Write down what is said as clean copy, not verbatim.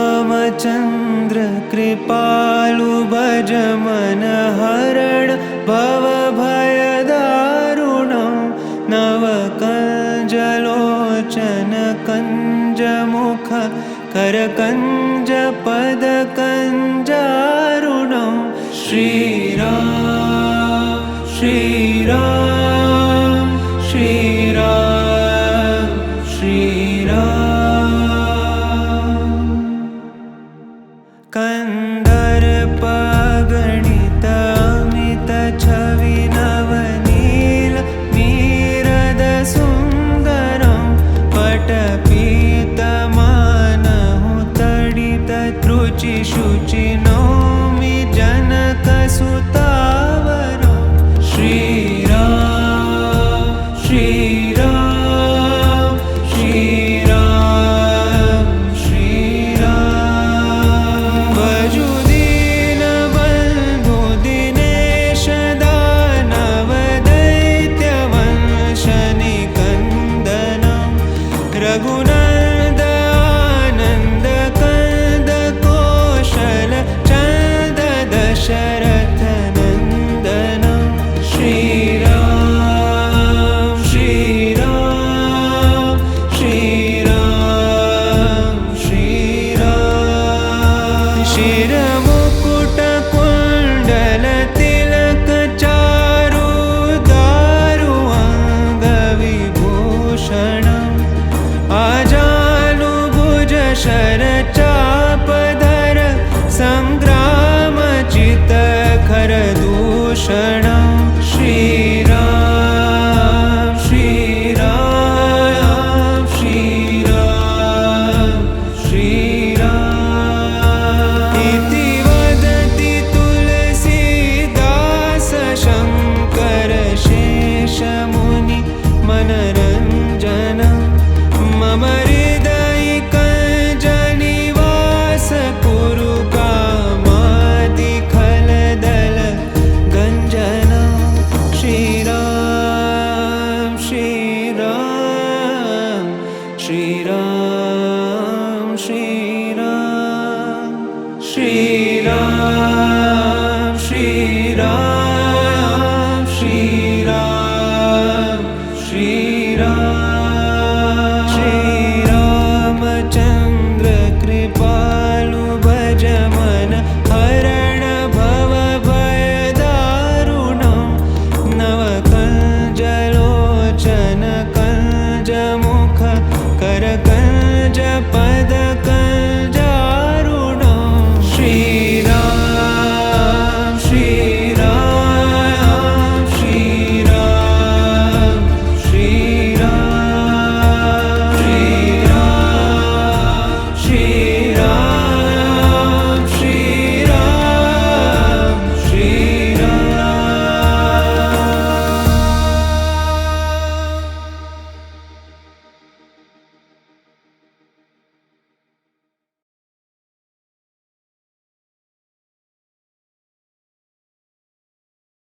श्रीरामचन्द्र कृपालु भज मन हरण भवभयदारुणं नवकञ्जलोचन कञ्जमुख करकञ्जपदकञ्जारुणं श्रीराम श्रीराम श्रीराम श्रीराम कन्दर्पगणित अमित छवि नवनील नीरद सुन्दरं पटपीतमानहु तडित त्रुचि शुचि नौमि जनकसुतावरं श्रीराम श्रीराम श्रीराम श्रीराम भजुदीनबन्धु दिनेश दानव दैत्यवंशनिकन्दनं रघुनन्द आनन्द कंद कौशल चन्द दशरथ नन्दनं श्रीराम श्रीराम श्रीराम श्रीराम शिरमुकुट कुण्डल तिलक चारु दारु अङ्गविभूषणम् आजानुभुज शरचापधर सङ्ग्रामचितखरदूषणं श्रीराम श्रीराम श्रीराम श्रीराम इति वदति तुलसीदास शङ्कर शेषमुनि मनरञ्जनं मम हृदयिकञ्जनिवास कुरु कामादिखलदल गञ्जनं श्रीराम श्रीराम श्रीराम